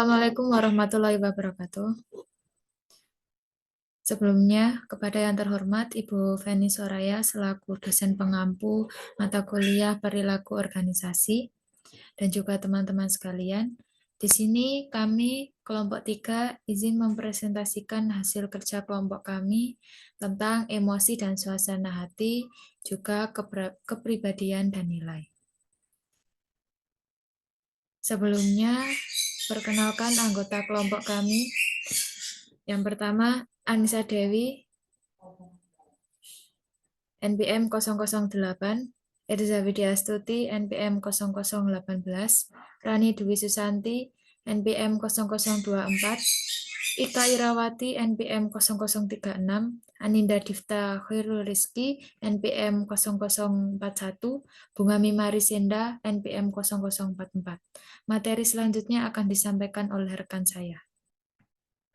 Assalamualaikum warahmatullahi wabarakatuh. Sebelumnya, kepada yang terhormat Ibu Feni Soraya selaku dosen pengampu mata kuliah perilaku organisasi dan juga teman-teman sekalian. Di sini kami kelompok 3 izin mempresentasikan hasil kerja kelompok kami tentang emosi dan suasana hati, juga kepribadian dan nilai. Sebelumnya, perkenalkan anggota kelompok kami. Yang pertama, Anissa Dewi, NPM 008, Erza Widyastuti, NPM 0018, Rani Dwi Susanti, NPM 0024, Ika Irawati, NPM 0036, Aninda Difta Khairul Rizki, NPM 0041, Bunga Mimari Senda, NPM 0044. Materi selanjutnya akan disampaikan oleh rekan saya.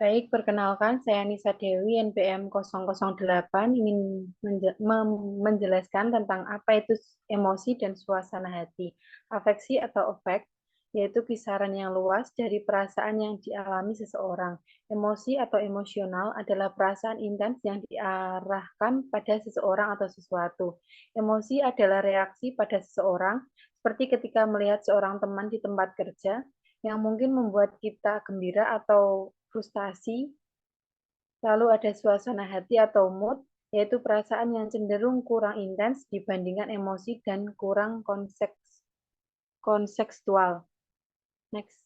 Baik, perkenalkan saya Nisa Dewi, NPM 008, ingin menjelaskan tentang apa itu emosi dan suasana hati. Afeksi atau afek, yaitu kisaran yang luas dari perasaan yang dialami seseorang. Emosi atau emosional adalah perasaan intens yang diarahkan pada seseorang atau sesuatu. Emosi adalah reaksi pada seseorang, seperti ketika melihat seorang teman di tempat kerja, yang mungkin membuat kita gembira atau frustasi. Lalu ada suasana hati atau mood, yaitu perasaan yang cenderung kurang intens dibandingkan emosi dan kurang kontekstual. Next.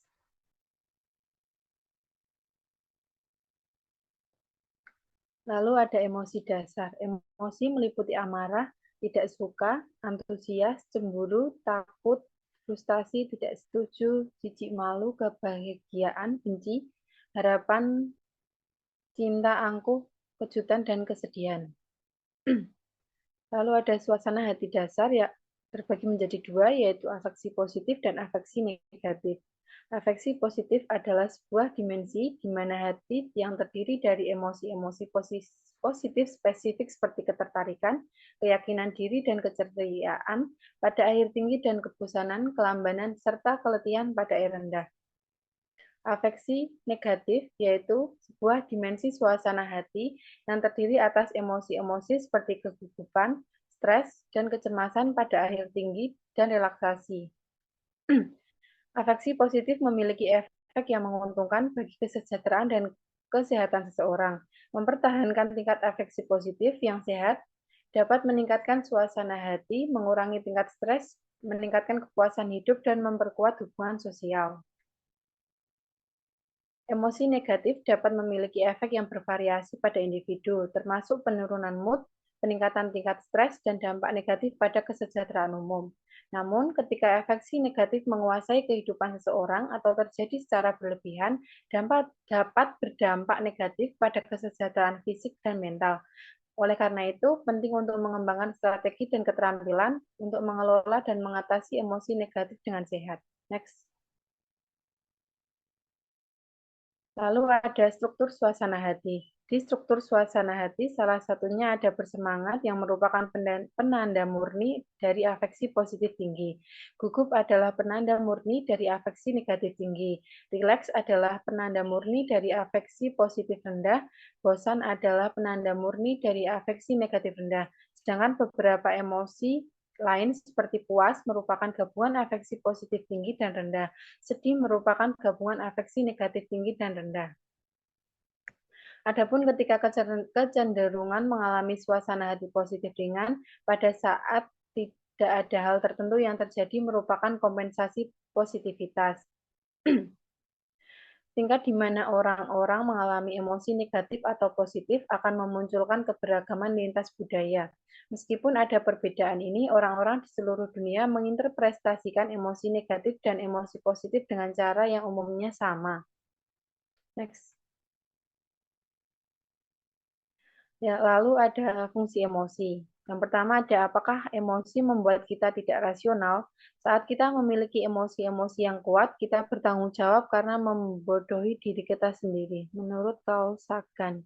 Lalu ada emosi dasar. Emosi meliputi amarah, tidak suka, antusias, cemburu, takut, frustasi, tidak setuju, jijik, malu, kebahagiaan, benci, harapan, cinta, angkuh, kejutan, dan kesedihan. Lalu ada suasana hati dasar ya terbagi menjadi dua, yaitu afeksi positif dan afeksi negatif. Afeksi positif adalah sebuah dimensi di mana hati yang terdiri dari emosi-emosi positif spesifik seperti ketertarikan, keyakinan diri, dan keceriaan pada air tinggi dan kebosanan, kelambanan, serta keletihan pada air rendah. Afeksi negatif yaitu sebuah dimensi suasana hati yang terdiri atas emosi-emosi seperti kegugupan, stres, dan kecemasan pada akhir tinggi dan relaksasi. Afeksi positif memiliki efek yang menguntungkan bagi kesejahteraan dan kesehatan seseorang. Mempertahankan tingkat afeksi positif yang sehat dapat meningkatkan suasana hati, mengurangi tingkat stres, meningkatkan kepuasan hidup, dan memperkuat hubungan sosial. Emosi negatif dapat memiliki efek yang bervariasi pada individu, termasuk penurunan mood, peningkatan tingkat stres, dan dampak negatif pada kesejahteraan umum. Namun, ketika afeksi negatif menguasai kehidupan seseorang atau terjadi secara berlebihan, dapat berdampak negatif pada kesejahteraan fisik dan mental. Oleh karena itu, penting untuk mengembangkan strategi dan keterampilan untuk mengelola dan mengatasi emosi negatif dengan sehat. Next. Lalu ada struktur suasana hati. Di struktur suasana hati, salah satunya ada bersemangat yang merupakan penanda murni dari afeksi positif tinggi. Gugup adalah penanda murni dari afeksi negatif tinggi. Rileks adalah penanda murni dari afeksi positif rendah. Bosan adalah penanda murni dari afeksi negatif rendah. Sedangkan beberapa emosi lain seperti puas merupakan gabungan afeksi positif tinggi dan rendah. Sedih merupakan gabungan afeksi negatif tinggi dan rendah. Adapun ketika kecenderungan mengalami suasana hati positif ringan, pada saat tidak ada hal tertentu yang terjadi merupakan kompensasi positivitas. Tingkat di mana orang-orang mengalami emosi negatif atau positif akan memunculkan keberagaman lintas budaya. Meskipun ada perbedaan ini, orang-orang di seluruh dunia menginterpretasikan emosi negatif dan emosi positif dengan cara yang umumnya sama. Next. Ya, lalu ada fungsi emosi. Yang pertama ada apakah emosi membuat kita tidak rasional? Saat kita memiliki emosi-emosi yang kuat, kita bertanggung jawab karena membodohi diri kita sendiri. Menurut Carl Sagan,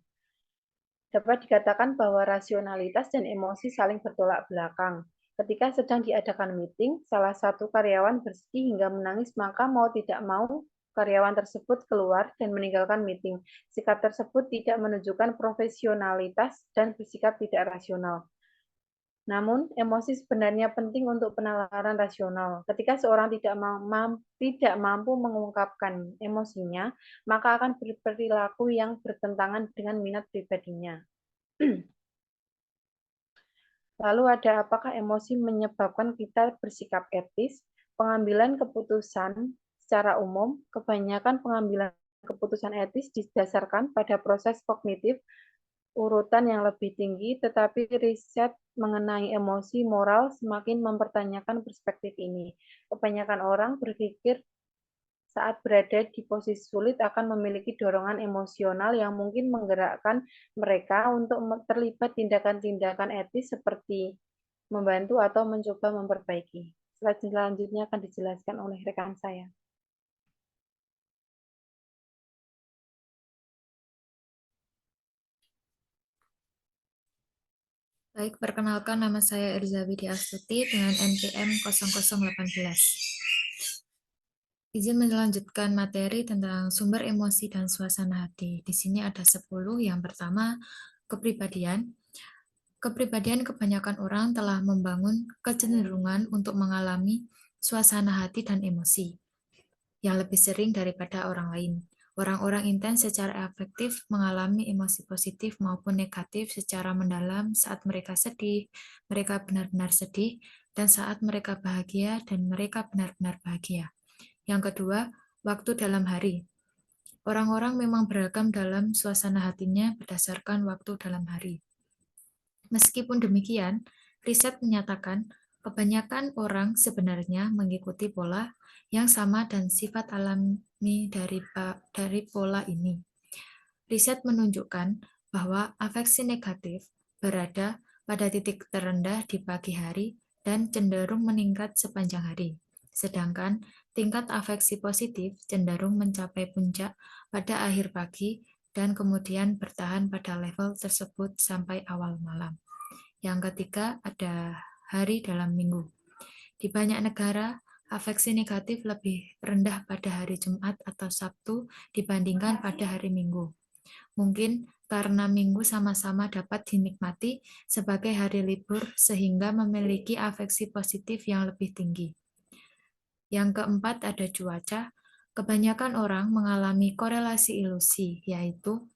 dapat dikatakan bahwa rasionalitas dan emosi saling bertolak belakang. Ketika sedang diadakan meeting, salah satu karyawan bersedih hingga menangis, maka mau tidak mau karyawan tersebut keluar dan meninggalkan meeting. Sikap tersebut tidak menunjukkan profesionalitas dan bersikap tidak rasional. Namun, emosi sebenarnya penting untuk penalaran rasional. Ketika seorang tidak mampu mengungkapkan emosinya, maka akan berperilaku yang bertentangan dengan minat pribadinya. Lalu apakah emosi menyebabkan kita bersikap etis? Pengambilan keputusan secara umum, kebanyakan pengambilan keputusan etis didasarkan pada proses kognitif urutan yang lebih tinggi, tetapi riset mengenai emosi moral semakin mempertanyakan perspektif ini. Kebanyakan orang berpikir saat berada di posisi sulit akan memiliki dorongan emosional yang mungkin menggerakkan mereka untuk terlibat tindakan-tindakan etis seperti membantu atau mencoba memperbaiki. Slide selanjutnya akan dijelaskan oleh rekan saya. Baik, perkenalkan nama saya Erza Widya Astuti dengan NPM 0018. Izin melanjutkan materi tentang sumber emosi dan suasana hati. Di sini ada 10. Yang pertama, kepribadian. Kepribadian kebanyakan orang telah membangun kecenderungan untuk mengalami suasana hati dan emosi yang lebih sering daripada orang lain. Orang-orang intens secara afektif mengalami emosi positif maupun negatif secara mendalam saat mereka sedih, mereka benar-benar sedih, dan saat mereka bahagia dan mereka benar-benar bahagia. Yang kedua, waktu dalam hari. Orang-orang memang beragam dalam suasana hatinya berdasarkan waktu dalam hari. Meskipun demikian, riset menyatakan kebanyakan orang sebenarnya mengikuti pola yang sama dan sifat alami dari pola ini. Riset menunjukkan bahwa afeksi negatif berada pada titik terendah di pagi hari dan cenderung meningkat sepanjang hari. Sedangkan tingkat afeksi positif cenderung mencapai puncak pada akhir pagi dan kemudian bertahan pada level tersebut sampai awal malam. Yang ketiga ada hari dalam minggu. Di banyak negara, afeksi negatif lebih rendah pada hari Jumat atau Sabtu dibandingkan pada hari Minggu. Mungkin karena minggu sama-sama dapat dinikmati sebagai hari libur sehingga memiliki afeksi positif yang lebih tinggi. Yang keempat ada cuaca. Kebanyakan orang mengalami korelasi ilusi, yaitu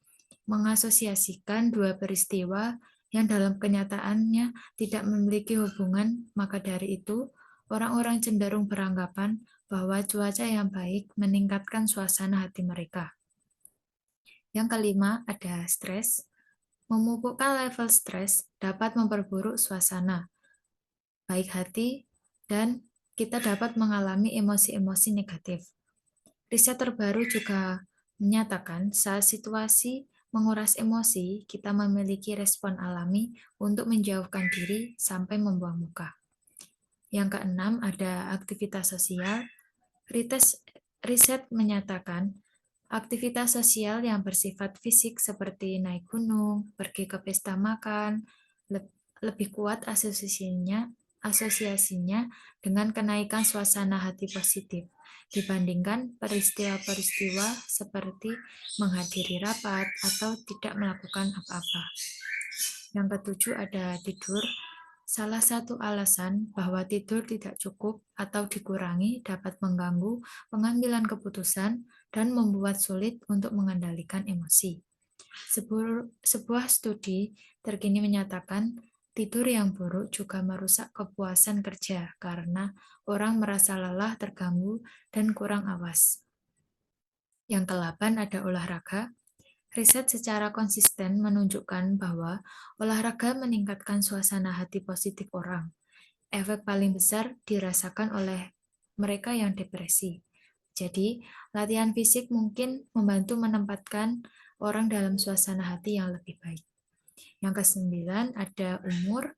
mengasosiasikan dua peristiwa yang dalam kenyataannya tidak memiliki hubungan, maka dari itu orang-orang cenderung beranggapan bahwa cuaca yang baik meningkatkan suasana hati mereka. Yang kelima, ada stres. Memupukkan level stres dapat memperburuk suasana, baik hati, dan kita dapat mengalami emosi-emosi negatif. Riset terbaru juga menyatakan saat situasi menguras emosi, kita memiliki respon alami untuk menjauhkan diri sampai membuang muka. Yang keenam, ada aktivitas sosial. Riset menyatakan aktivitas sosial yang bersifat fisik seperti naik gunung, pergi ke pesta makan, lebih kuat asosiasinya dengan kenaikan suasana hati positif dibandingkan peristiwa-peristiwa seperti menghadiri rapat atau tidak melakukan apa-apa. Yang ketujuh ada tidur. Salah satu alasan bahwa tidur tidak cukup atau dikurangi dapat mengganggu pengambilan keputusan dan membuat sulit untuk mengendalikan emosi. Sebuah studi terkini menyatakan tidur yang buruk juga merusak kepuasan kerja karena orang merasa lelah, terganggu, dan kurang awas. Yang ke-8 ada olahraga. Riset secara konsisten menunjukkan bahwa olahraga meningkatkan suasana hati positif orang. Efek paling besar dirasakan oleh mereka yang depresi. Jadi, latihan fisik mungkin membantu menempatkan orang dalam suasana hati yang lebih baik. Yang ke-9 ada umur.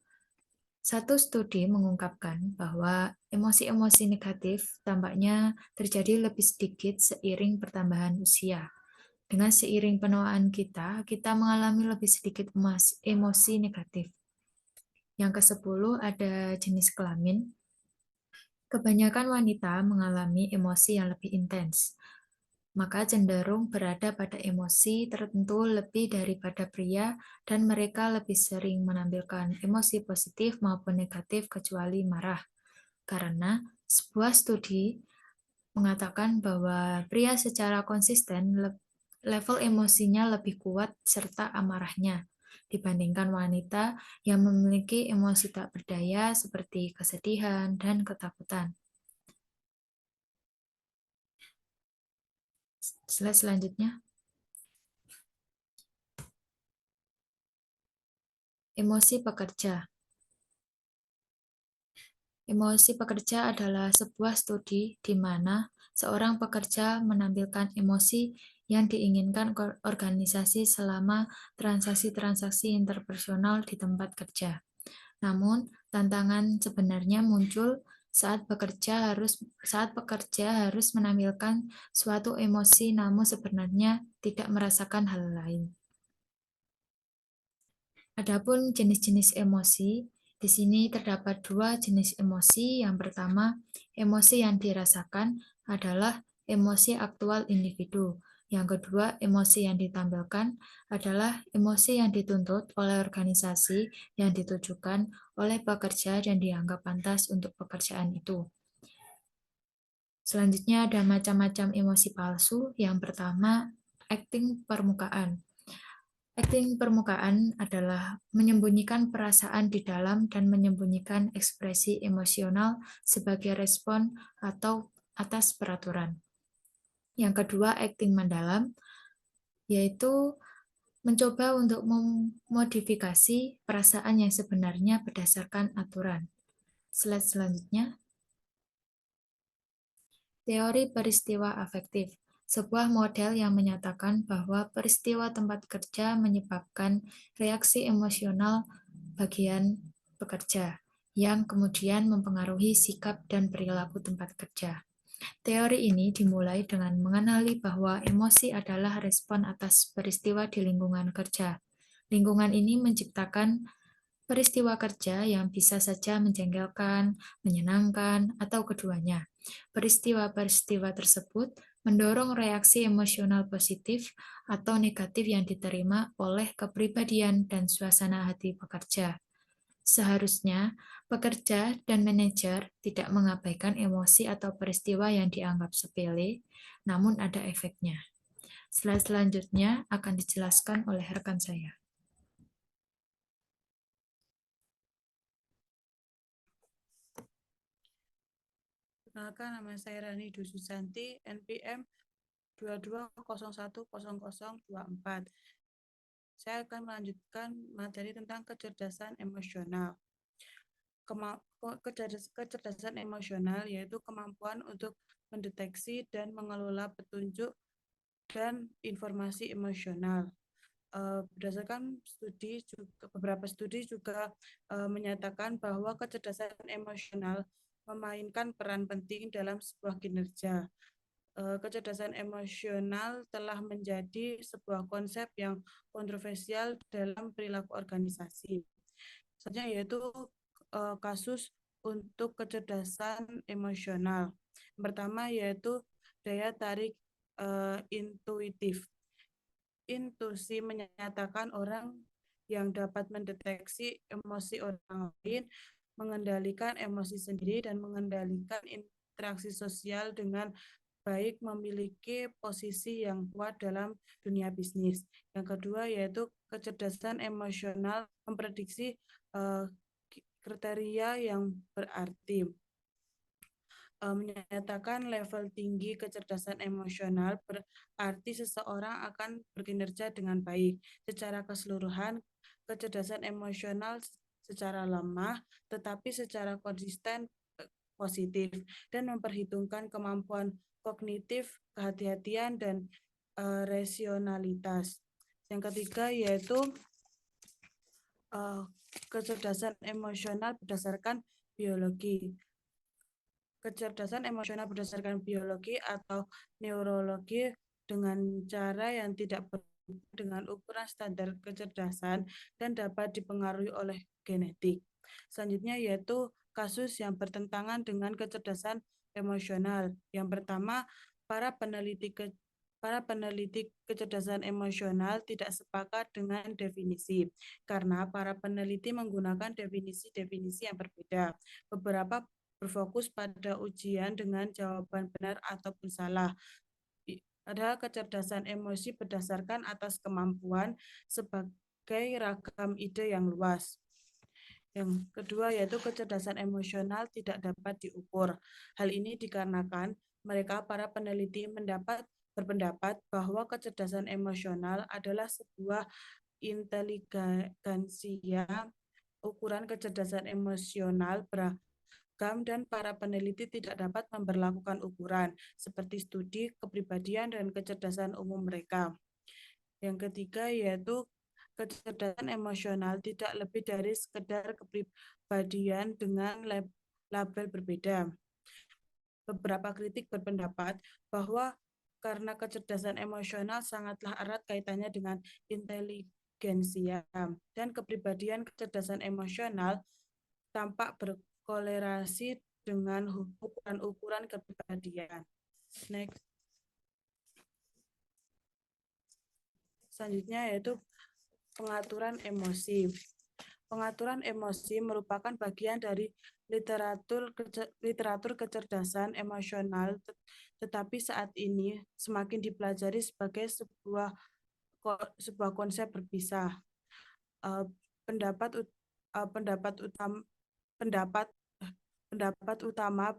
Satu studi mengungkapkan bahwa emosi-emosi negatif tampaknya terjadi lebih sedikit seiring pertambahan usia. Dengan seiring penuaan kita mengalami lebih sedikit emosi negatif. Yang ke-10 ada jenis kelamin. Kebanyakan wanita mengalami emosi yang lebih intens. maka cenderung berada pada emosi tertentu lebih daripada pria dan mereka lebih sering menampilkan emosi positif maupun negatif kecuali marah. Karena sebuah studi mengatakan bahwa pria secara konsisten level emosinya lebih kuat serta amarahnya dibandingkan wanita yang memiliki emosi tak berdaya seperti kesedihan dan ketakutan. Slide selanjutnya. Emosi pekerja. Emosi pekerja adalah sebuah studi di mana seorang pekerja menampilkan emosi yang diinginkan organisasi selama transaksi-transaksi interpersonal di tempat kerja. Namun, tantangan sebenarnya muncul saat pekerja harus menampilkan suatu emosi namun sebenarnya tidak merasakan hal lain. Adapun jenis-jenis emosi, di sini terdapat dua jenis emosi. Yang pertama, emosi yang dirasakan adalah emosi aktual individu. Yang kedua, emosi yang ditampilkan adalah emosi yang dituntut oleh organisasi yang ditujukan oleh pekerja dan dianggap pantas untuk pekerjaan itu. Selanjutnya ada macam-macam emosi palsu. Yang pertama, acting permukaan. Acting permukaan adalah menyembunyikan perasaan di dalam dan menyembunyikan ekspresi emosional sebagai respon atau atas peraturan. Yang kedua, acting mendalam, yaitu mencoba untuk memodifikasi perasaan yang sebenarnya berdasarkan aturan. Slide selanjutnya. Teori peristiwa afektif, sebuah model yang menyatakan bahwa peristiwa tempat kerja menyebabkan reaksi emosional bagian pekerja, yang kemudian mempengaruhi sikap dan perilaku tempat kerja. Teori ini dimulai dengan mengenali bahwa emosi adalah respon atas peristiwa di lingkungan kerja. Lingkungan ini menciptakan peristiwa kerja yang bisa saja menjengkelkan, menyenangkan, atau keduanya. Peristiwa-peristiwa tersebut mendorong reaksi emosional positif atau negatif yang diterima oleh kepribadian dan suasana hati pekerja. Seharusnya, pekerja dan manajer tidak mengabaikan emosi atau peristiwa yang dianggap sepele, namun ada efeknya. Slide selanjutnya akan dijelaskan oleh rekan saya. Perkenalkan, nama saya Rani Dwi Susanti, NPM 22010024. Saya akan melanjutkan materi tentang kecerdasan emosional. Kecerdasan emosional yaitu kemampuan untuk mendeteksi dan mengelola petunjuk dan informasi emosional. Berdasarkan beberapa studi juga menyatakan bahwa kecerdasan emosional memainkan peran penting dalam sebuah kinerja. Kecerdasan emosional telah menjadi sebuah konsep yang kontroversial dalam perilaku organisasi. Selanjutnya yaitu kasus untuk kecerdasan emosional. Yang pertama yaitu daya tarik intuitif. Intuisi menyatakan orang yang dapat mendeteksi emosi orang lain, mengendalikan emosi sendiri, dan mengendalikan interaksi sosial dengan baik, memiliki posisi yang kuat dalam dunia bisnis. Yang kedua yaitu kecerdasan emosional memprediksi kriteria yang berarti. Menyatakan level tinggi kecerdasan emosional berarti seseorang akan berkinerja dengan baik. Secara keseluruhan, kecerdasan emosional secara lemah tetapi secara konsisten positif dan memperhitungkan kemampuan kognitif, kehati-hatian, dan rasionalitas. Yang ketiga yaitu kecerdasan emosional berdasarkan biologi. Kecerdasan emosional berdasarkan biologi atau neurologi dengan cara yang tidak dengan ukuran standar kecerdasan dan dapat dipengaruhi oleh genetik. Selanjutnya yaitu kasus yang bertentangan dengan kecerdasan emosional. Yang pertama, para peneliti Para peneliti kecerdasan emosional tidak sepakat dengan definisi, karena para peneliti menggunakan definisi-definisi yang berbeda. Beberapa berfokus pada ujian dengan jawaban benar ataupun salah. Ada kecerdasan emosi berdasarkan atas kemampuan sebagai ragam ide yang luas. Yang kedua yaitu kecerdasan emosional tidak dapat diukur. Hal ini dikarenakan mereka para peneliti berpendapat bahwa kecerdasan emosional adalah sebuah inteligensia. Ukuran kecerdasan emosional beragam dan para peneliti tidak dapat memberlakukan ukuran seperti studi kepribadian dan kecerdasan umum mereka. Yang ketiga yaitu kecerdasan emosional tidak lebih dari sekedar kepribadian dengan label berbeda. Beberapa kritik berpendapat bahwa karena kecerdasan emosional sangatlah erat kaitannya dengan inteligensia dan kepribadian, kecerdasan emosional tampak berkolerasi dengan ukuran-ukuran kepribadian. Next. Selanjutnya yaitu pengaturan emosi. Pengaturan emosi merupakan bagian dari literatur kecerdasan emosional, tetapi saat ini semakin dipelajari sebagai sebuah konsep berpisah. Pendapat utama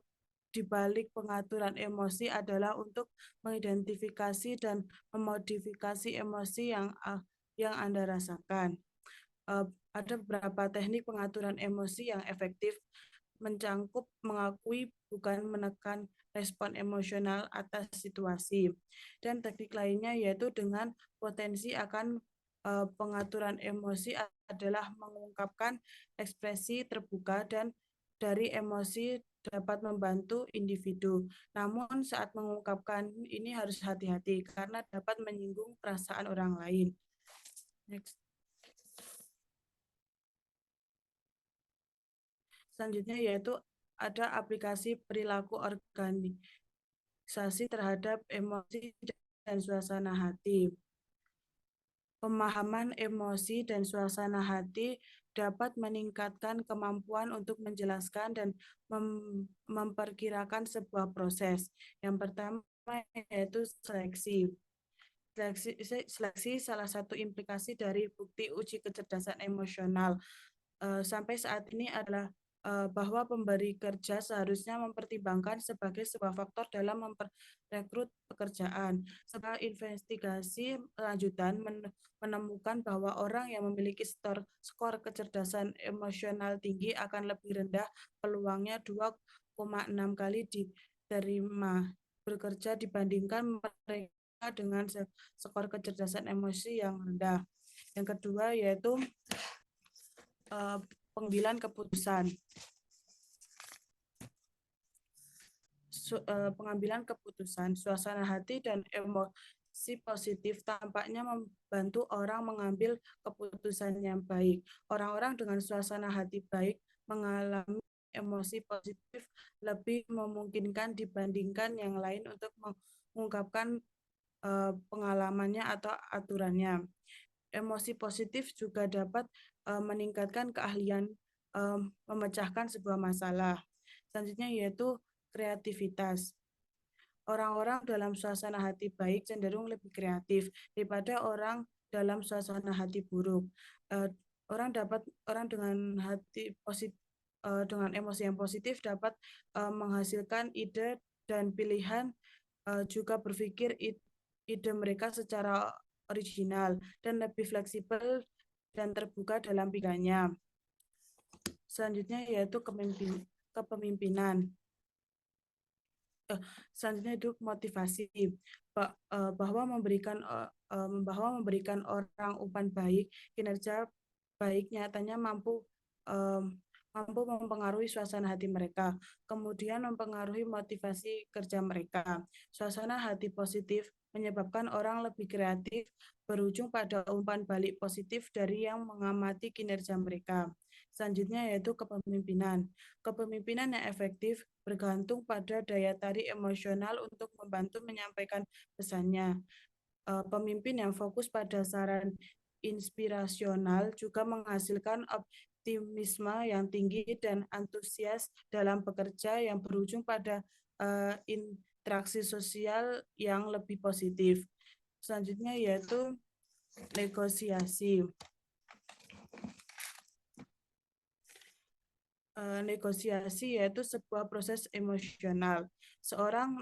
di balik pengaturan emosi adalah untuk mengidentifikasi dan memodifikasi emosi yang Anda rasakan. Ada beberapa teknik pengaturan emosi yang efektif, mencangkup mengakui bukan menekan respon emosional atas situasi. Dan teknik lainnya yaitu dengan potensi akan pengaturan emosi adalah mengungkapkan ekspresi terbuka dan dari emosi dapat membantu individu. Namun saat mengungkapkan ini harus hati-hati karena dapat menyinggung perasaan orang lain. Next. Selanjutnya yaitu ada aplikasi perilaku organisasi terhadap emosi dan suasana hati. Pemahaman emosi dan suasana hati dapat meningkatkan kemampuan untuk menjelaskan dan memperkirakan sebuah proses. Yang pertama yaitu seleksi. Seleksi salah satu implikasi dari bukti uji kecerdasan emosional sampai saat ini adalah bahwa pemberi kerja seharusnya mempertimbangkan sebagai sebuah faktor dalam merekrut pekerjaan. Setelah investigasi lanjutan menemukan bahwa orang yang memiliki skor kecerdasan emosional tinggi akan lebih rendah peluangnya 2,6 kali diterima bekerja dibandingkan mereka dengan skor kecerdasan emosi yang rendah. Yang kedua yaitu pengambilan keputusan. Pengambilan keputusan, suasana hati dan emosi positif tampaknya membantu orang mengambil keputusan yang baik. Orang-orang dengan suasana hati baik mengalami emosi positif lebih memungkinkan dibandingkan yang lain untuk mengungkapkan pengalamannya atau aturannya. Emosi positif juga dapat meningkatkan keahlian memecahkan sebuah masalah. Selanjutnya yaitu kreativitas. Orang-orang dalam suasana hati baik cenderung lebih kreatif daripada orang dalam suasana hati buruk. Orang dengan hati positif, dengan emosi yang positif dapat menghasilkan ide dan pilihan, juga berpikir ide mereka secara original dan lebih fleksibel dan terbuka dalam pikirannya. Selanjutnya yaitu kepemimpinan. Selanjutnya itu motivasi, bahwa memberikan orang umpan baik, kinerja baik nyatanya mampu mempengaruhi suasana hati mereka, kemudian mempengaruhi motivasi kerja mereka. Suasana hati positif menyebabkan orang lebih kreatif, berujung pada umpan balik positif dari yang mengamati kinerja mereka. Selanjutnya yaitu kepemimpinan. Kepemimpinan yang efektif bergantung pada daya tarik emosional untuk membantu menyampaikan pesannya. Pemimpin yang fokus pada saran inspirasional juga menghasilkan optimisme yang tinggi dan antusias dalam bekerja yang berujung pada interaksi sosial yang lebih positif. Selanjutnya yaitu negosiasi. Negosiasi yaitu sebuah proses emosional. Seorang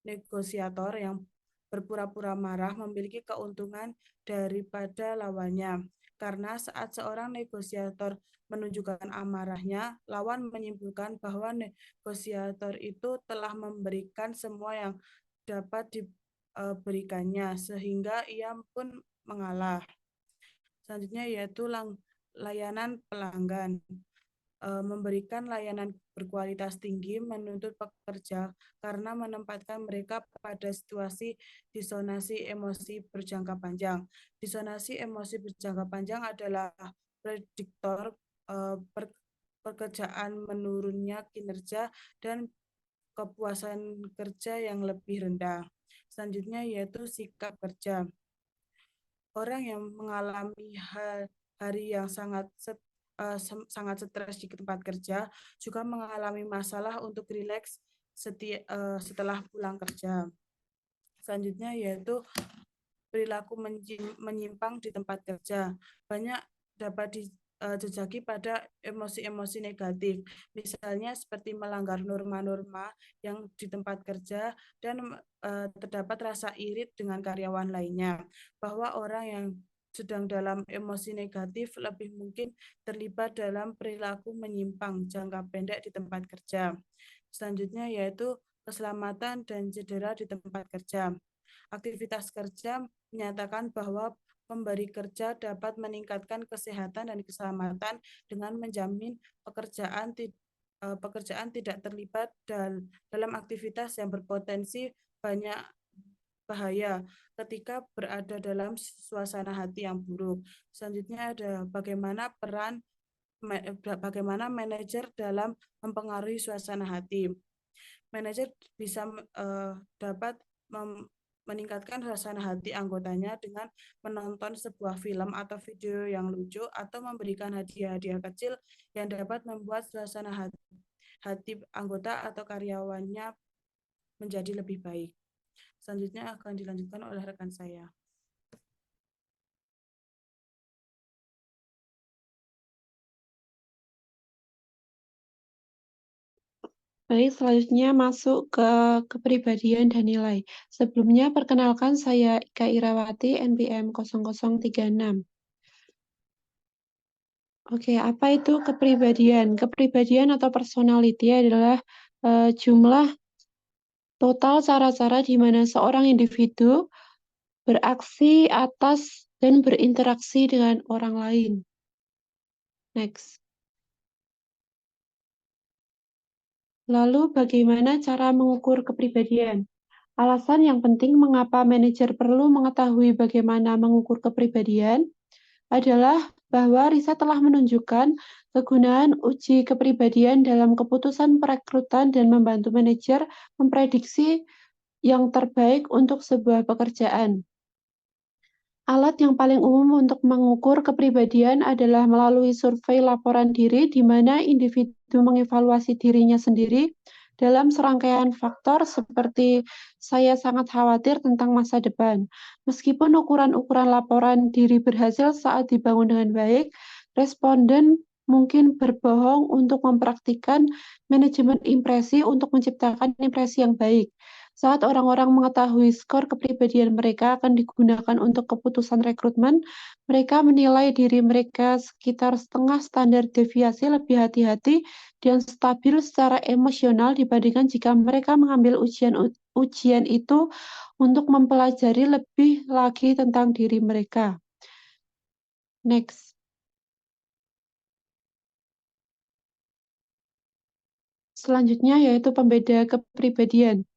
negosiator yang berpura-pura marah memiliki keuntungan daripada lawannya. Karena saat seorang negosiator menunjukkan amarahnya, lawan menyimpulkan bahwa negosiator itu telah memberikan semua yang dapat diberikannya, sehingga ia pun mengalah. Selanjutnya yaitu layanan pelanggan. Memberikan layanan berkualitas tinggi menuntut pekerja karena menempatkan mereka pada situasi disonasi emosi berjangka panjang. Disonasi emosi berjangka panjang adalah prediktor pekerjaan menurunnya kinerja dan kepuasan kerja yang lebih rendah. Selanjutnya yaitu sikap kerja. Orang yang mengalami hari yang sangat stres di tempat kerja juga mengalami masalah untuk rileks setelah pulang kerja. Selanjutnya yaitu perilaku menyimpang di tempat kerja. Banyak dapat dijejaki pada emosi-emosi negatif, misalnya seperti melanggar norma-norma yang di tempat kerja dan terdapat rasa irit dengan karyawan lainnya, bahwa orang yang sedang dalam emosi negatif lebih mungkin terlibat dalam perilaku menyimpang jangka pendek di tempat kerja. Selanjutnya yaitu keselamatan dan cedera di tempat kerja. Aktivitas kerja menyatakan bahwa pemberi kerja dapat meningkatkan kesehatan dan keselamatan dengan menjamin pekerjaan tidak terlibat dalam aktivitas yang berpotensi banyak bahaya ketika berada dalam suasana hati yang buruk. Selanjutnya ada bagaimana manajer dalam mempengaruhi suasana hati. Manajer bisa dapat meningkatkan suasana hati anggotanya dengan menonton sebuah film atau video yang lucu atau memberikan hadiah-hadiah kecil yang dapat membuat suasana hati anggota atau karyawannya menjadi lebih baik. Selanjutnya akan dilanjutkan oleh rekan saya. Baik, selanjutnya masuk ke kepribadian dan nilai. Sebelumnya, perkenalkan saya Ika Irawati, NPM 0036. Oke, apa itu kepribadian? Kepribadian atau personality adalah jumlah total cara-cara di mana seorang individu beraksi atas dan berinteraksi dengan orang lain. Next. Lalu bagaimana cara mengukur kepribadian? Alasan yang penting mengapa manajer perlu mengetahui bagaimana mengukur kepribadian adalah bahwa riset telah menunjukkan kegunaan uji kepribadian dalam keputusan perekrutan dan membantu manajer memprediksi yang terbaik untuk sebuah pekerjaan. Alat yang paling umum untuk mengukur kepribadian adalah melalui survei laporan diri di mana individu mengevaluasi dirinya sendiri dalam serangkaian faktor seperti saya sangat khawatir tentang masa depan. Meskipun ukuran-ukuran laporan diri berhasil saat dibangun dengan baik, responden mungkin berbohong untuk mempraktikkan manajemen impresi untuk menciptakan impresi yang baik. Saat orang-orang mengetahui skor kepribadian mereka akan digunakan untuk keputusan rekrutmen, mereka menilai diri mereka sekitar setengah standar deviasi lebih hati-hati dan stabil secara emosional dibandingkan jika mereka mengambil ujian itu untuk mempelajari lebih lagi tentang diri mereka. Next. Selanjutnya yaitu pembeda kepribadian.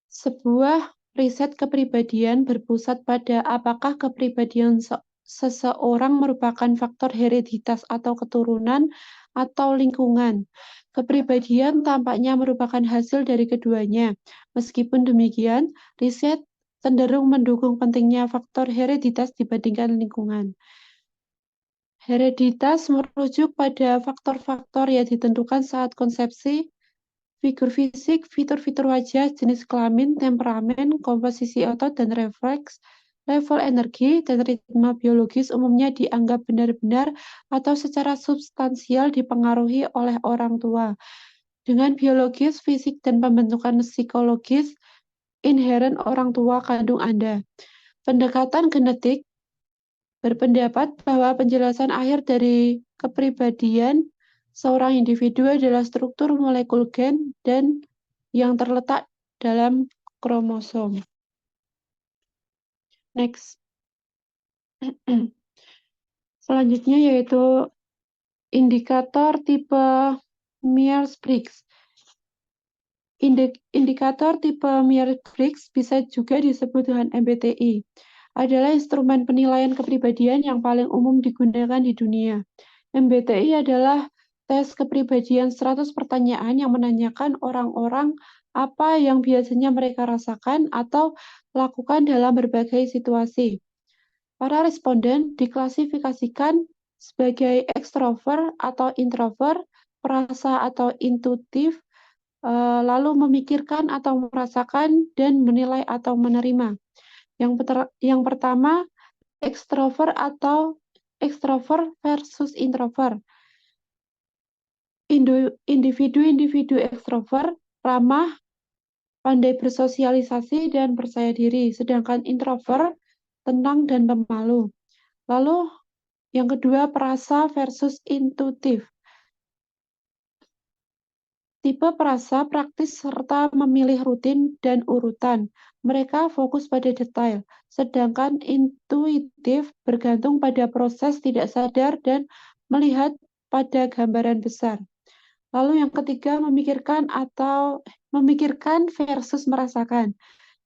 Sebuah riset kepribadian berpusat pada apakah kepribadian seseorang merupakan faktor hereditas atau keturunan atau lingkungan. Kepribadian tampaknya merupakan hasil dari keduanya. Meskipun demikian, riset cenderung mendukung pentingnya faktor hereditas dibandingkan lingkungan. Hereditas merujuk pada faktor-faktor yang ditentukan saat konsepsi, figur fisik, fitur-fitur wajah, jenis kelamin, temperamen, komposisi otot dan refleks, level energi, dan ritme biologis umumnya dianggap benar-benar atau secara substansial dipengaruhi oleh orang tua. Dengan biologis, fisik, dan pembentukan psikologis inheren orang tua kandung Anda. Pendekatan genetik berpendapat bahwa penjelasan akhir dari kepribadian seorang individu adalah struktur molekul gen dan yang terletak dalam kromosom. Next. Selanjutnya yaitu indikator tipe Myers-Briggs. Indikator tipe Myers-Briggs bisa juga disebut dengan MBTI. Adalah instrumen penilaian kepribadian yang paling umum digunakan di dunia. MBTI adalah tes kepribadian 100 pertanyaan yang menanyakan orang-orang apa yang biasanya mereka rasakan atau lakukan dalam berbagai situasi. Para responden diklasifikasikan sebagai ekstrovert atau introvert, perasa atau intuitif, lalu memikirkan atau merasakan, dan menilai atau menerima. Yang pertama, ekstrovert atau ekstrovert versus introvert. Individu-individu ekstrovert ramah, pandai bersosialisasi, dan percaya diri, sedangkan introvert tenang dan pemalu. Lalu yang kedua, perasa versus intuitif. Tipe perasa praktis serta memilih rutin dan urutan. Mereka fokus pada detail, sedangkan intuitif bergantung pada proses tidak sadar dan melihat pada gambaran besar. Lalu yang ketiga, memikirkan versus merasakan.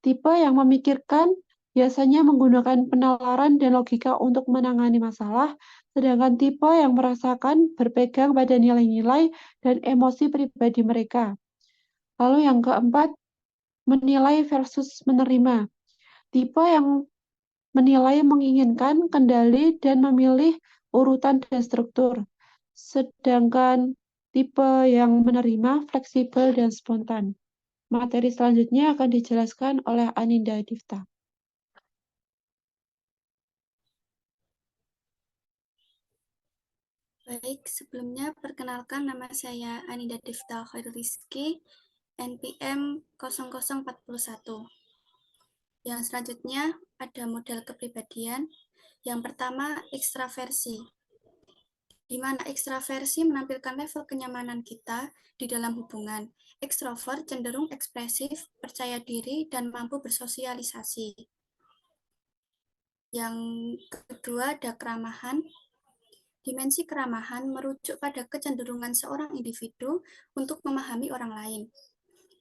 Tipe yang memikirkan biasanya menggunakan penalaran dan logika untuk menangani masalah, sedangkan tipe yang merasakan berpegang pada nilai-nilai dan emosi pribadi mereka. Lalu yang keempat, menilai versus menerima. Tipe yang menilai menginginkan kendali dan memilih urutan dan struktur, sedangkan tipe yang menerima fleksibel dan spontan. Materi selanjutnya akan dijelaskan oleh Aninda Difta. Baik, sebelumnya perkenalkan nama saya Aninda Difta Khairul Rizky, NPM 0041. Yang selanjutnya ada model kepribadian. Yang pertama, ekstraversi. Di mana ekstraversi menampilkan level kenyamanan kita di dalam hubungan. Ekstrovert cenderung ekspresif, percaya diri, dan mampu bersosialisasi. Yang kedua ada keramahan. Dimensi keramahan merujuk pada kecenderungan seorang individu untuk memahami orang lain.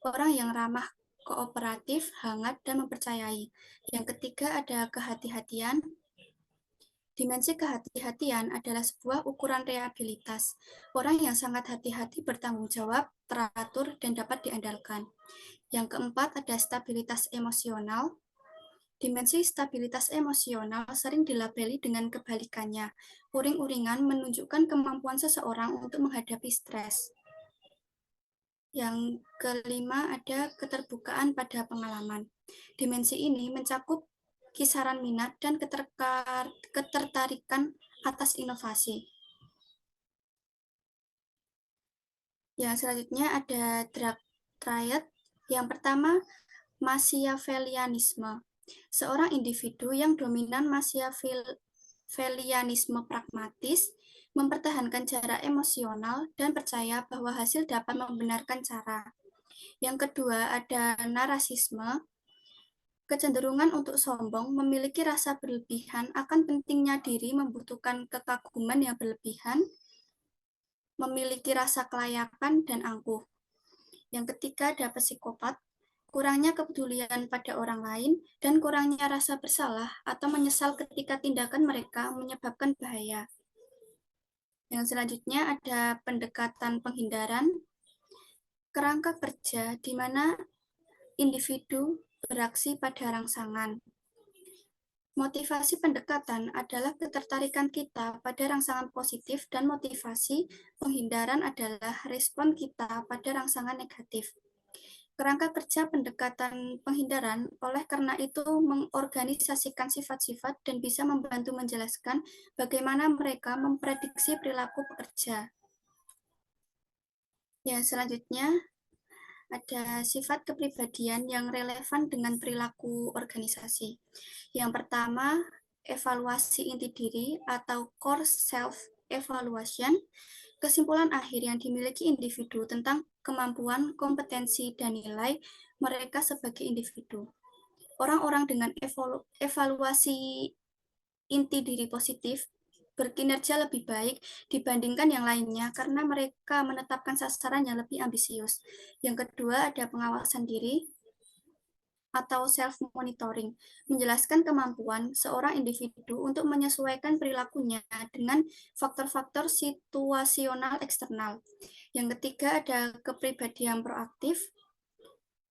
Orang yang ramah, kooperatif, hangat, dan mempercayai. Yang ketiga ada kehati-hatian. Dimensi kehati-hatian adalah sebuah ukuran reliabilitas. Orang yang sangat hati-hati bertanggung jawab, teratur, dan dapat diandalkan. Yang keempat ada stabilitas emosional. Dimensi stabilitas emosional sering dilabeli dengan kebalikannya. Uring-uringan menunjukkan kemampuan seseorang untuk menghadapi stres. Yang kelima ada keterbukaan pada pengalaman. Dimensi ini mencakup kisaran minat dan ketertarikan atas inovasi. Yang selanjutnya ada drug triad. Yang pertama, Machiavellianisme. Seorang individu yang dominan Machiavellianisme pragmatis, mempertahankan jarak emosional, dan percaya bahwa hasil dapat membenarkan cara. Yang kedua ada narasisme. Kecenderungan untuk sombong, memiliki rasa berlebihan akan pentingnya diri, membutuhkan kekaguman yang berlebihan, memiliki rasa kelayakan dan angkuh. Yang ketiga ada psikopat. kurangnya kepedulian pada orang lain, dan kurangnya rasa bersalah atau menyesal ketika tindakan mereka menyebabkan bahaya. Yang selanjutnya ada pendekatan penghindaran, kerangka kerja di mana individu beraksi pada rangsangan. Motivasi pendekatan adalah ketertarikan kita pada rangsangan positif dan motivasi penghindaran adalah respon kita pada rangsangan negatif. Kerangka kerja pendekatan penghindaran oleh karena itu mengorganisasikan sifat-sifat dan bisa membantu menjelaskan bagaimana mereka memprediksi perilaku pekerja. Yang selanjutnya ada sifat kepribadian yang relevan dengan perilaku organisasi. Yang pertama, evaluasi inti diri atau core self-evaluation, kesimpulan akhir yang dimiliki individu tentang kemampuan, kompetensi, dan nilai mereka sebagai individu. Orang-orang dengan evaluasi inti diri positif berkinerja lebih baik dibandingkan yang lainnya karena mereka menetapkan sasaran yang lebih ambisius. Yang kedua ada pengawasan diri atau self-monitoring, menjelaskan kemampuan seorang individu untuk menyesuaikan perilakunya dengan faktor-faktor situasional eksternal. Yang ketiga ada kepribadian proaktif,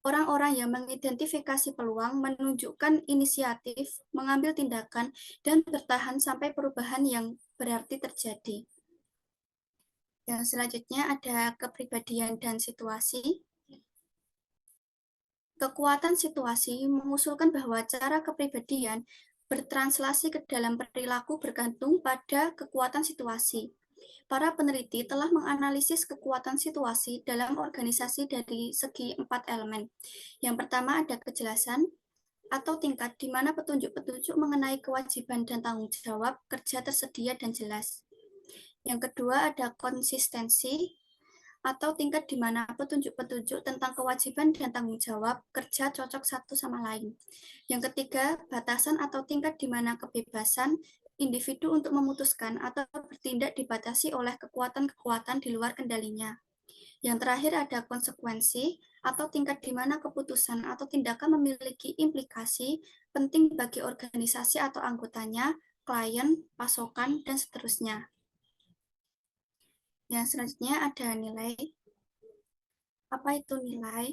orang-orang yang mengidentifikasi peluang, menunjukkan inisiatif, mengambil tindakan, dan bertahan sampai perubahan yang berarti terjadi. Yang selanjutnya ada kepribadian dan situasi. Kekuatan situasi mengusulkan bahwa cara kepribadian bertranslasi ke dalam perilaku bergantung pada kekuatan situasi. Para peneliti telah menganalisis kekuatan situasi dalam organisasi dari segi 4 elemen. Yang pertama ada kejelasan atau tingkat di mana petunjuk-petunjuk mengenai kewajiban dan tanggung jawab kerja tersedia dan jelas. Yang kedua ada konsistensi atau tingkat di mana petunjuk-petunjuk tentang kewajiban dan tanggung jawab kerja cocok satu sama lain. Yang ketiga, batasan atau tingkat di mana kebebasan individu untuk memutuskan atau bertindak dibatasi oleh kekuatan-kekuatan di luar kendalinya. Yang terakhir ada konsekuensi atau tingkat di mana keputusan atau tindakan memiliki implikasi penting bagi organisasi atau anggotanya, klien, pasokan, dan seterusnya. Yang selanjutnya ada nilai. Apa itu nilai?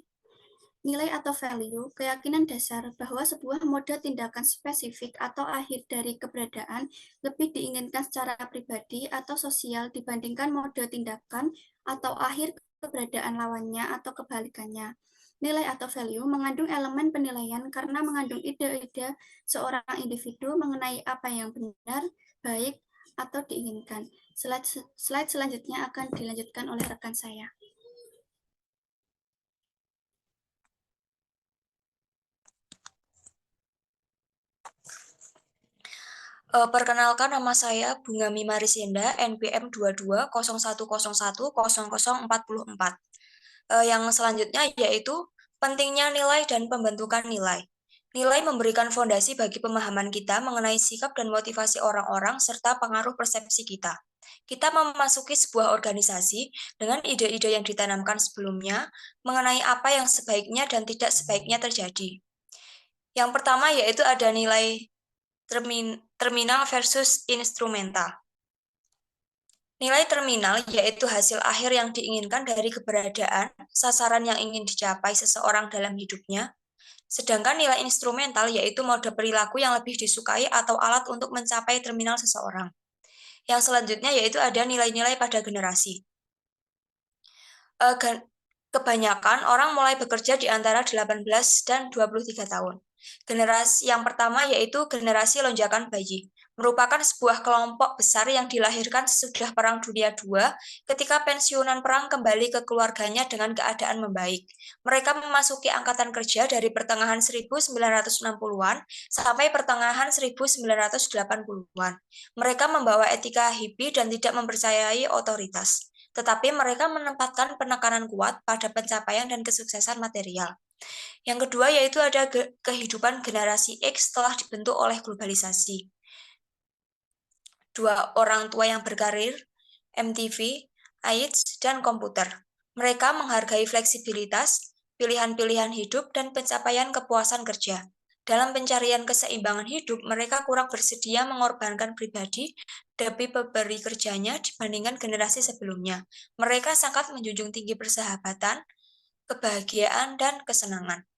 Nilai atau value, keyakinan dasar bahwa sebuah mode tindakan spesifik atau akhir dari keberadaan lebih diinginkan secara pribadi atau sosial dibandingkan mode tindakan atau akhir keberadaan lawannya atau kebalikannya. Nilai atau value mengandung elemen penilaian karena mengandung ide-ide seorang individu mengenai apa yang benar, baik, atau diinginkan. Slide selanjutnya akan dilanjutkan oleh rekan saya. Perkenalkan, nama saya Bunga Mimarisenda, NPM 2201010044. Yang selanjutnya yaitu pentingnya nilai dan pembentukan nilai. Nilai memberikan fondasi bagi pemahaman kita mengenai sikap dan motivasi orang-orang serta pengaruh persepsi kita. Kita memasuki sebuah organisasi dengan ide-ide yang ditanamkan sebelumnya mengenai apa yang sebaiknya dan tidak sebaiknya terjadi. Yang pertama yaitu ada nilai terminal versus instrumental. Nilai terminal yaitu hasil akhir yang diinginkan dari keberadaan, sasaran yang ingin dicapai seseorang dalam hidupnya. Sedangkan nilai instrumental yaitu mode perilaku yang lebih disukai atau alat untuk mencapai terminal seseorang. Yang selanjutnya yaitu ada nilai-nilai pada generasi. Kebanyakan orang mulai bekerja di antara 18 dan 23 tahun. Generasi yang pertama yaitu generasi lonjakan bayi, merupakan sebuah kelompok besar yang dilahirkan sesudah Perang Dunia II ketika pensiunan perang kembali ke keluarganya dengan keadaan membaik. Mereka memasuki angkatan kerja dari pertengahan 1960-an sampai pertengahan 1980-an. Mereka membawa etika hippie dan tidak mempercayai otoritas, tetapi mereka menempatkan penekanan kuat pada pencapaian dan kesuksesan material. Yang kedua yaitu ada kehidupan generasi X setelah dibentuk oleh globalisasi. Dua orang tua yang berkarir, MTV, AIDS, dan komputer. Mereka menghargai fleksibilitas, pilihan-pilihan hidup, dan pencapaian kepuasan kerja. Dalam pencarian keseimbangan hidup, mereka kurang bersedia mengorbankan pribadi demi pemberi kerjanya dibandingkan generasi sebelumnya. Mereka sangat menjunjung tinggi persahabatan, kebahagiaan, dan kesenangan.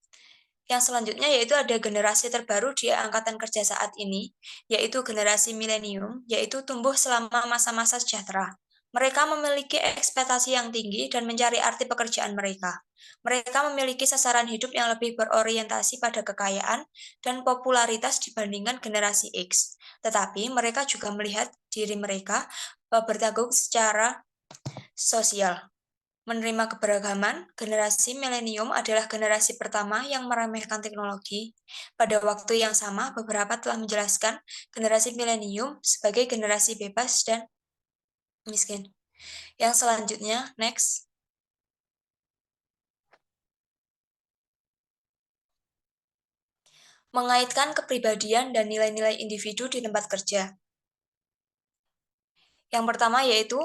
Yang selanjutnya yaitu ada generasi terbaru di angkatan kerja saat ini, yaitu generasi milenium, yaitu tumbuh selama masa-masa sejahtera. Mereka memiliki ekspektasi yang tinggi dan mencari arti pekerjaan mereka. Mereka memiliki sasaran hidup yang lebih berorientasi pada kekayaan dan popularitas dibandingkan generasi X. Tetapi mereka juga melihat diri mereka bertanggung secara sosial. Menerima keberagaman, generasi milenium adalah generasi pertama yang meremehkan teknologi. Pada waktu yang sama, beberapa telah menjelaskan generasi milenium sebagai generasi bebas dan miskin. Yang selanjutnya, next. Mengaitkan kepribadian dan nilai-nilai individu di tempat kerja. Yang pertama yaitu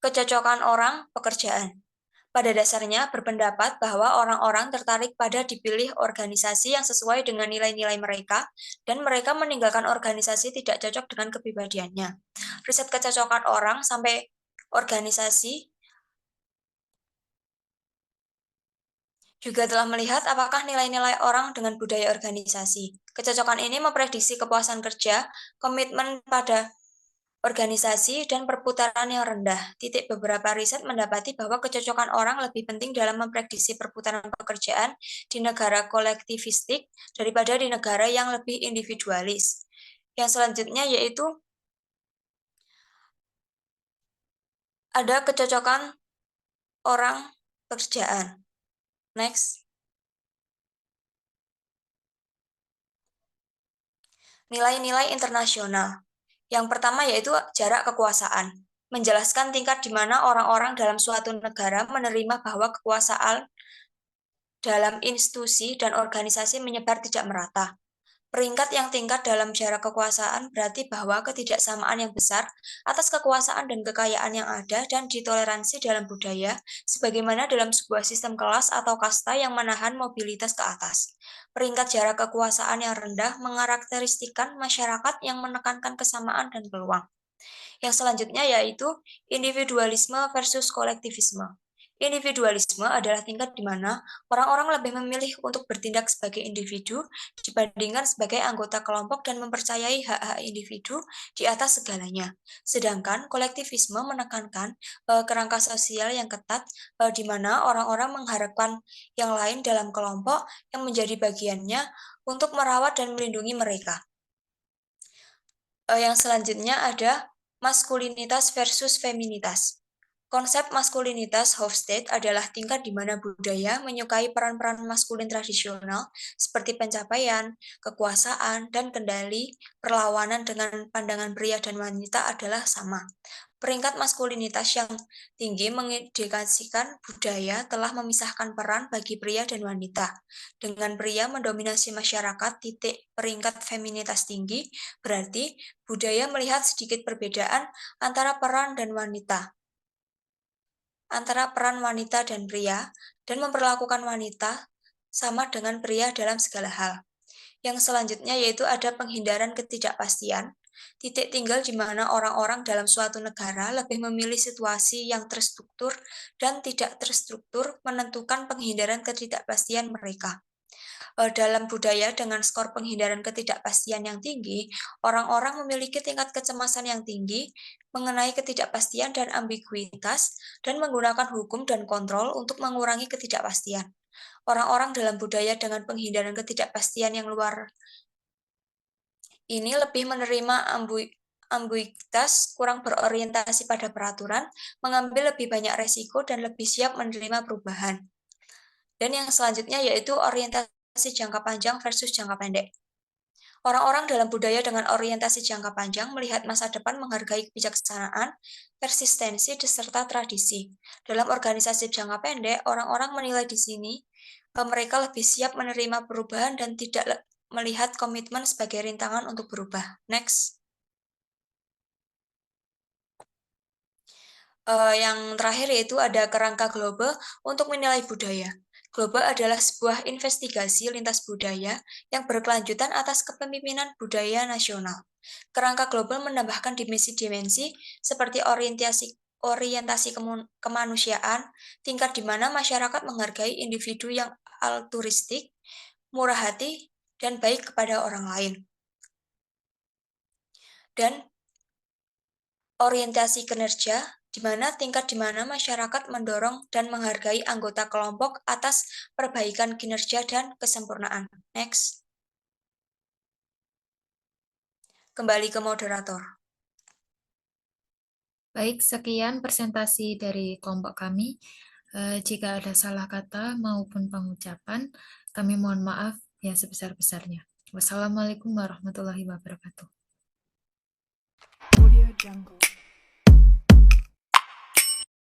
kecocokan orang pekerjaan. Pada dasarnya berpendapat bahwa orang-orang tertarik pada dipilih organisasi yang sesuai dengan nilai-nilai mereka, dan mereka meninggalkan organisasi tidak cocok dengan kepribadiannya. Riset kecocokan orang sampai organisasi juga telah melihat apakah nilai-nilai orang dengan budaya organisasi. Kecocokan ini memprediksi kepuasan kerja, komitmen pada organisasi, dan perputaran yang rendah. Beberapa riset mendapati bahwa kecocokan orang lebih penting dalam memprediksi perputaran pekerjaan di negara kolektivistik daripada di negara yang lebih individualis. Yang selanjutnya yaitu ada kecocokan orang pekerjaan. Next. Nilai-nilai internasional. Yang pertama yaitu jarak kekuasaan. Menjelaskan tingkat di mana orang-orang dalam suatu negara menerima bahwa kekuasaan dalam institusi dan organisasi menyebar tidak merata. Peringkat yang tingkat dalam jarak kekuasaan berarti bahwa ketidaksamaan yang besar atas kekuasaan dan kekayaan yang ada dan ditoleransi dalam budaya, sebagaimana dalam sebuah sistem kelas atau kasta yang menahan mobilitas ke atas. Peringkat jarak kekuasaan yang rendah mengarakteristikan masyarakat yang menekankan kesamaan dan peluang. Yang selanjutnya yaitu individualisme versus kolektivisme. Individualisme adalah tingkat di mana orang-orang lebih memilih untuk bertindak sebagai individu dibandingkan sebagai anggota kelompok dan mempercayai hak-hak individu di atas segalanya. Sedangkan kolektivisme menekankan kerangka sosial yang ketat di mana orang-orang mengharapkan yang lain dalam kelompok yang menjadi bagiannya untuk merawat dan melindungi mereka. Yang selanjutnya ada maskulinitas versus feminitas. Konsep maskulinitas Hofstede adalah tingkat di mana budaya menyukai peran-peran maskulin tradisional seperti pencapaian, kekuasaan, dan kendali. Perlawanan dengan pandangan pria dan wanita adalah sama. Peringkat maskulinitas yang tinggi mengindikasikan budaya telah memisahkan peran bagi pria dan wanita. Dengan pria mendominasi masyarakat, peringkat feminitas tinggi berarti budaya melihat sedikit perbedaan antara peran wanita dan pria, dan memperlakukan wanita sama dengan pria dalam segala hal. Yang selanjutnya yaitu ada penghindaran ketidakpastian, titik tinggal di mana orang-orang dalam suatu negara lebih memilih situasi yang terstruktur dan tidak terstruktur menentukan penghindaran ketidakpastian mereka. Dalam budaya dengan skor penghindaran ketidakpastian yang tinggi, orang-orang memiliki tingkat kecemasan yang tinggi mengenai ketidakpastian dan ambiguitas dan menggunakan hukum dan kontrol untuk mengurangi ketidakpastian. Orang-orang dalam budaya dengan penghindaran ketidakpastian yang luar ini lebih menerima ambiguitas, kurang berorientasi pada peraturan, mengambil lebih banyak resiko, dan lebih siap menerima perubahan. Dan yang selanjutnya yaitu orientasi jangka panjang versus jangka pendek. Orang-orang dalam budaya dengan orientasi jangka panjang melihat masa depan, menghargai kebijaksanaan, persistensi, serta tradisi. Dalam organisasi jangka pendek, orang-orang menilai di sini mereka lebih siap menerima perubahan dan tidak melihat komitmen sebagai rintangan untuk berubah. Next. Yang terakhir yaitu ada kerangka global untuk menilai budaya. Global adalah sebuah investigasi lintas budaya yang berkelanjutan atas kepemimpinan budaya nasional. Kerangka global menambahkan dimensi-dimensi seperti orientasi kemanusiaan, tingkat di mana masyarakat menghargai individu yang altruistik, murah hati, dan baik kepada orang lain. Dan orientasi kinerja, di mana tingkat di mana masyarakat mendorong dan menghargai anggota kelompok atas perbaikan kinerja dan kesempurnaan. Next. Kembali ke moderator. Baik, sekian presentasi dari kelompok kami. Jika ada salah kata maupun pengucapan, kami mohon maaf yang sebesar-besarnya. Wassalamualaikum warahmatullahi wabarakatuh. Audio Jungle.